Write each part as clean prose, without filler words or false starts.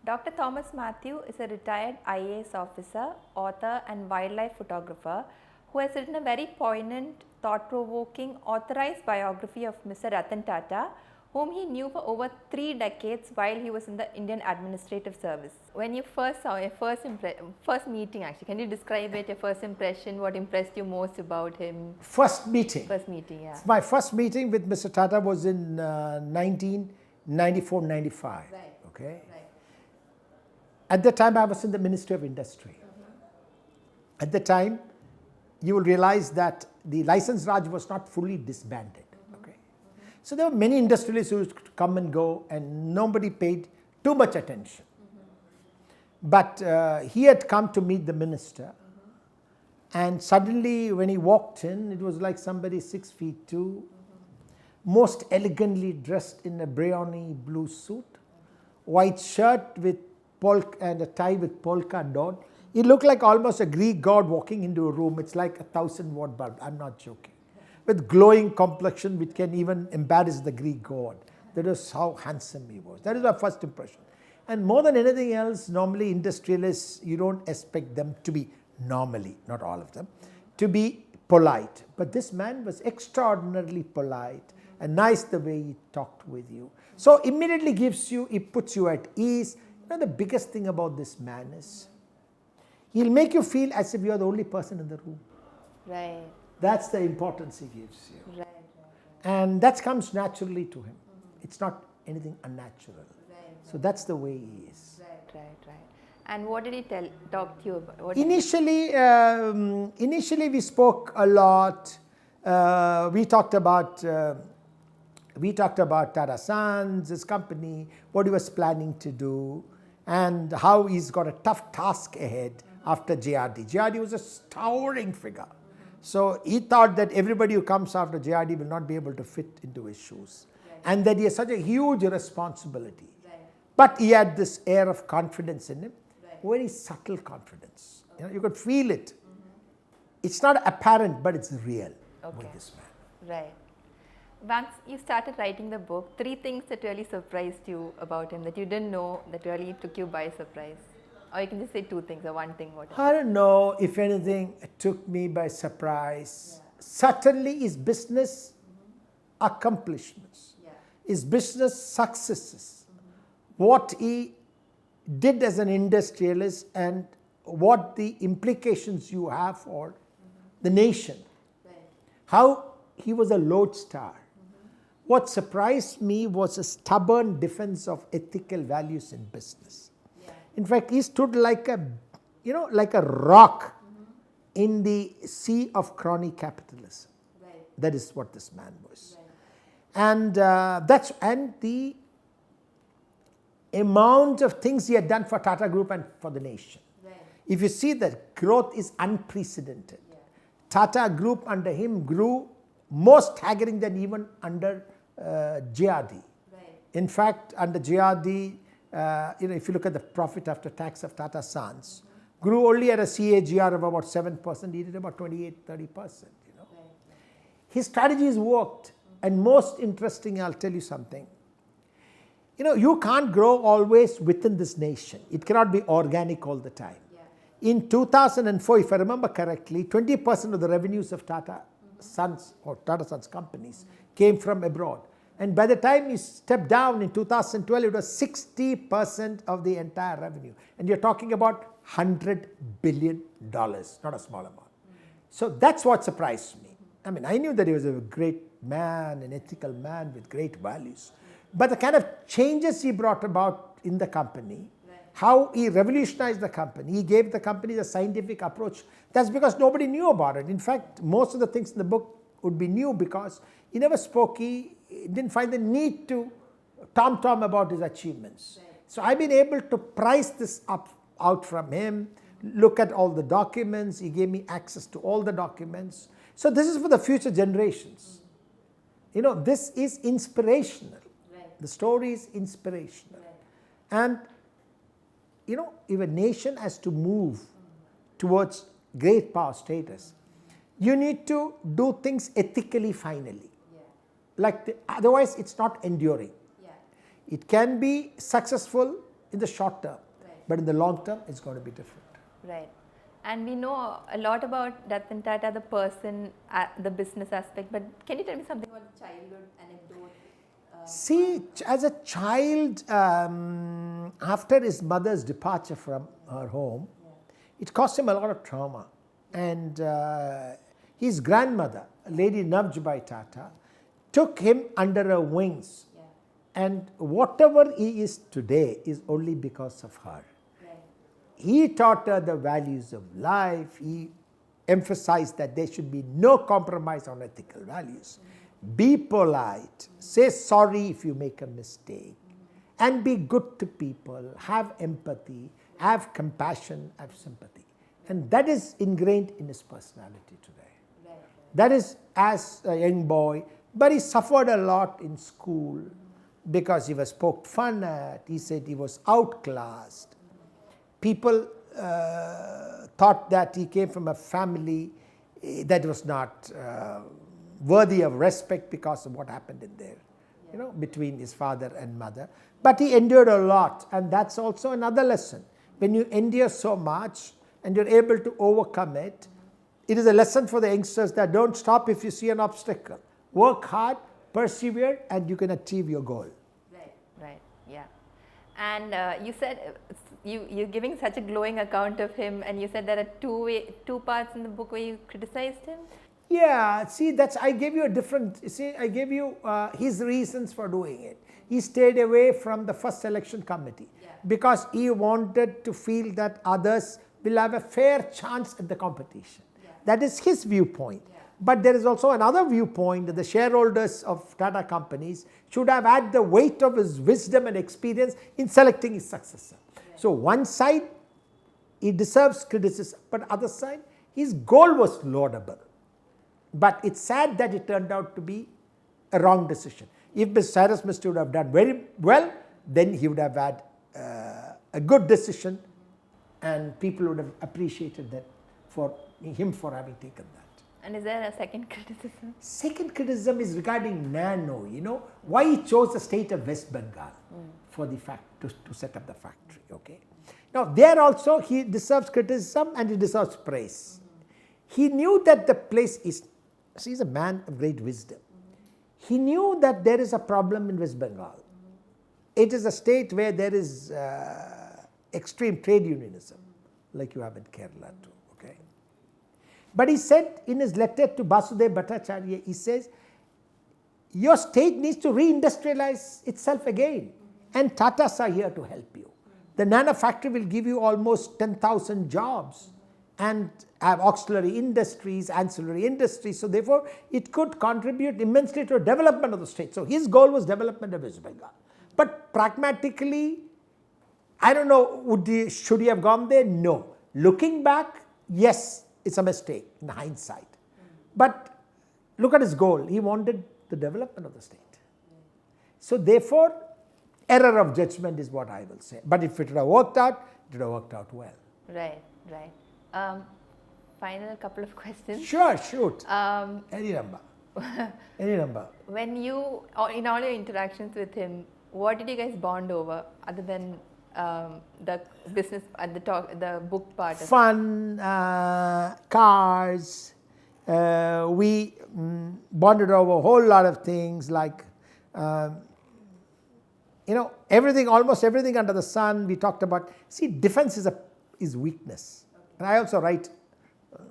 Dr. Thomas Mathew is a retired IAS officer, author and wildlife photographer who has written a very poignant, thought-provoking, authorized biography of Mr. Ratan Tata, whom he knew for over 3 decades while he was in the Indian Administrative Service. When you first saw your first meeting actually, can you describe it, your first impression, what impressed you most about him? First meeting? First meeting, yeah. My first meeting with Mr. Tata was in 1994-95. Right. Okay. Right. At the time I was in the Ministry of Industry. At the time, you will realize that the license Raj was not fully disbanded. Okay. So there were many industrialists who used to come and go and nobody paid too much attention. But he had come to meet the minister and suddenly when he walked in, it was like somebody 6'2", most elegantly dressed in a browny blue suit, white shirt with and a tie with polka dot. He looked like almost a Greek god walking into a room. It's like a 1000-watt bulb. I'm not joking. With glowing complexion which can even embarrass the Greek god. That is how handsome he was. That is my first impression. And more than anything else, normally industrialists, you don't expect them to be normally, not all of them, to be polite. But this man was extraordinarily polite and nice the way he talked with you. So immediately it puts you at ease. You know, the biggest thing about this man is, he'll make you feel as if you're the only person in the room. Right. That's the importance he gives you. Right. And that comes naturally to him. It's not anything unnatural. So that's the way he is. Right. And what did he talk to you about? Initially we spoke a lot. We talked about Tata Sons, his company, what he was planning to do, and how he's got a tough task ahead after JRD. JRD was a towering figure. So he thought that everybody who comes after JRD will not be able to fit into his shoes. And that he has such a huge responsibility. But he had this air of confidence in him, very subtle confidence. You know, you could feel it. It's not apparent, but it's real with this man. Right. Once you started writing the book, 3 things that really surprised you about him that you didn't know that really took you by surprise. Or you can just say 2 things or 1 thing. Whatever. I don't know if anything took me by surprise. Certainly his business accomplishments, his business successes, what he did as an industrialist and what the implications you have for the nation. How he was a lodestar. What surprised me was a stubborn defense of ethical values in business. In fact, he stood like a rock in the sea of crony capitalism. That is what this man was. And the amount of things he had done for Tata Group and for the nation. If you see that growth is unprecedented. Tata Group under him grew more staggering than even under JRD. In fact, under JRD, if you look at the profit after tax of Tata Sons, grew only at a CAGR of about 7%, he did about 28-30%. His strategies worked. And most interesting, I'll tell you something. You can't grow always within this nation. It cannot be organic all the time. In 2004, if I remember correctly, 20% of the revenues of Tata Sons or Tata Sons companies came from abroad. And by the time he stepped down in 2012, it was 60% of the entire revenue. And you're talking about $100 billion, not a small amount. So that's what surprised me. I mean, I knew that he was a great man, an ethical man with great values. But the kind of changes he brought about in the company, how he revolutionized the company, he gave the company the scientific approach, that's because nobody knew about it. In fact, most of the things in the book would be new because he never spoke, he didn't find the need to tom-tom about his achievements. So I've been able to price this out from him, look at all the documents, he gave me access to all the documents. So this is for the future generations. This is inspirational. The story is inspirational. And, if a nation has to move towards great power status, you need to do things ethically finally. Otherwise, it's not enduring. It can be successful in the short term. Right. But in the long term, it's going to be different. Right. And we know a lot about Ratan Tata, the person, the business aspect, but can you tell me something about the childhood anecdote? See, as a child, after his mother's departure from her home, it caused him a lot of trauma. And his grandmother, Lady Navjabai Tata, took him under her wings. And whatever he is today is only because of her. He taught her the values of life. He emphasized that there should be no compromise on ethical values. Be polite, say sorry if you make a mistake, and be good to people, have empathy, have compassion, have sympathy. And that is ingrained in his personality today. That is as a young boy, but he suffered a lot in school because he was poked fun at. He said he was outclassed. People thought that he came from a family that was not worthy of respect because of what happened in there, you know, between his father and mother. But he endured a lot, and that's also another lesson. When you endure so much and you're able to overcome it, it is a lesson for the youngsters that don't stop if you see an obstacle. Work hard, persevere, and you can achieve your goal. Right, yeah. And you said, you're giving such a glowing account of him, and you said there are two parts in the book where you criticized him. Yeah, see, I gave you a different, I gave you his reasons for doing it. He stayed away from the first selection committee because he wanted to feel that others will have a fair chance at the competition. That is his viewpoint. But there is also another viewpoint that the shareholders of Tata companies should have had the weight of his wisdom and experience in selecting his successor. So one side, he deserves criticism, but other side, his goal was laudable. But it's sad that it turned out to be a wrong decision. If Mr. Cyrus Mistry would have done very well, then he would have had a good decision, and people would have appreciated that for him for having taken that. And is there a second criticism? Second criticism is regarding Nano, you know, why he chose the state of West Bengal for the to set up the factory, okay. Now, there also he deserves criticism and he deserves praise. He knew that the place is, he's a man of great wisdom. He knew that there is a problem in West Bengal. It is a state where there is extreme trade unionism, like you have in Kerala too, okay. But he said in his letter to Basudev Bhattacharya, he says, your state needs to reindustrialize itself again, and Tatas are here to help you. The Nano factory will give you almost 10,000 jobs and have auxiliary industries, ancillary industries. So therefore, it could contribute immensely to the development of the state. So his goal was development of West Bengal. But pragmatically, I don't know, should he have gone there? No. Looking back, yes, it's a mistake in hindsight. But look at his goal. He wanted the development of the state. So therefore, error of judgment is what I will say. But if it would have worked out, it would have worked out well. Right. Final couple of questions. Sure, shoot. Any number. Any number. When you, in all your interactions with him, what did you guys bond over other than the business at the book part? Fun, cars. We bonded over a whole lot of things like, you know, everything, almost everything under the sun. We talked about. See, defense is weakness, and I also write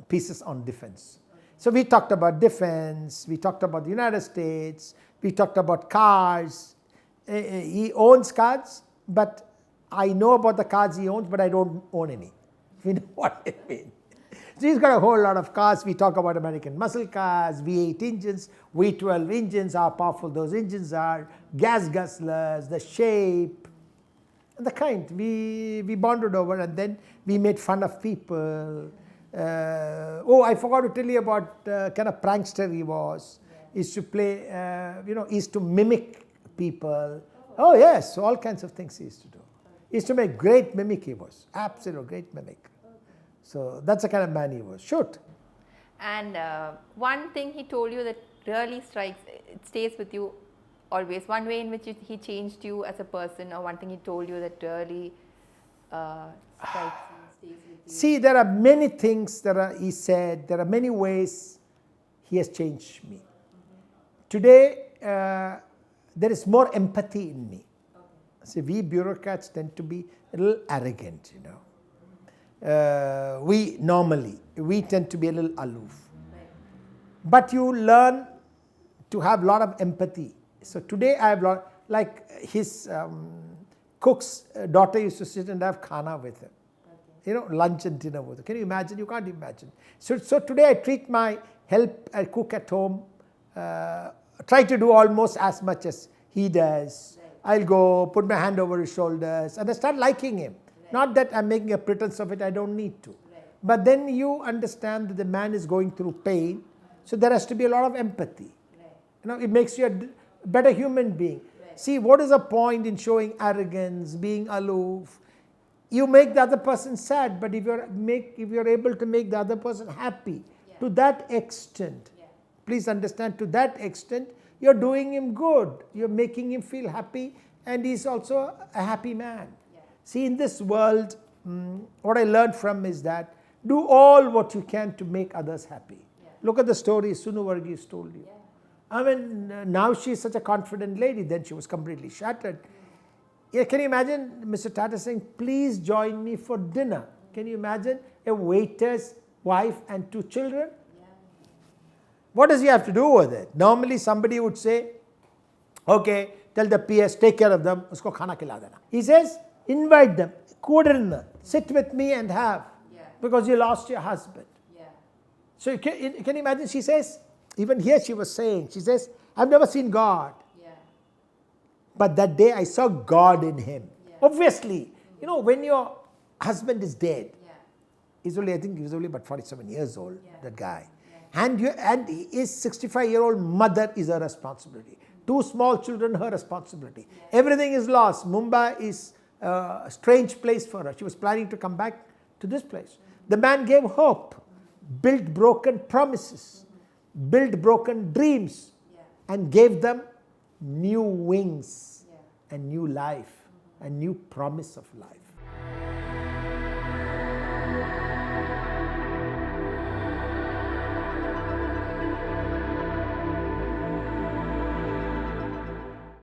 pieces on defense. So we talked about defense. We talked about the United States. We talked about cars. He owns cars, but I know about the cars he owns, but I don't own any. You know what I mean? So he's got a whole lot of cars. We talk about American muscle cars, V8 engines, V12 engines, how powerful those engines are, gas guzzlers, the shape, and the kind. We bonded over, and then we made fun of people. I forgot to tell you about kind of prankster he was. He used to play, he used to mimic people. Oh yes, all kinds of things he used to do. He used to make great mimic he was, absolute great mimic. So that's the kind of man he was. Shoot. And one thing he told you that really strikes, it stays with you always? One way in which he changed you as a person, or one thing he told you that really strikes you, stays with you? See, there are many things that he said. There are many ways he has changed me. Today, there is more empathy in me. See, we bureaucrats tend to be a little arrogant, you know. We tend to be a little aloof. But you learn to have a lot of empathy. So today I have learned, like his cook's daughter used to sit and have khana with him. You know, lunch and dinner with him. Can you imagine? You can't imagine. So today I treat my cook at home, try to do almost as much as he does. I'll go put my hand over his shoulders and I start liking him. Not that I'm making a pretense of it, I don't need to. But then you understand that the man is going through pain, so there has to be a lot of empathy. You know, it makes you a better human being. See, what is the point in showing arrogance, being aloof? You make the other person sad, but if you're able to make the other person happy, to that extent, please understand, to that extent, you're doing him good. You're making him feel happy, and he's also a happy man. See, in this world, what I learned from is that do all what you can to make others happy. Look at the story Sunu Varghese told you. I mean, now she's such a confident lady, then she was completely shattered. Yeah, can you imagine Mr. Tata saying, please join me for dinner? Can you imagine a waiter's wife and 2 children? What does he have to do with it? Normally somebody would say, okay, tell the PS, take care of them, usko khana khila dena. He says, invite them, sit with me and have, because you lost your husband. So can you imagine, she says, even here she was saying, she says, I've never seen God. But that day I saw God in him. Obviously, you know, when your husband is dead, I think he was only about 47 years old, that guy. And his 65-year-old mother is her responsibility. 2 small children, her responsibility. Everything is lost. Mumbai is a strange place for her. She was planning to come back to this place. The man gave hope, built broken promises, built broken dreams, and gave them new wings and new life, and new promise of life.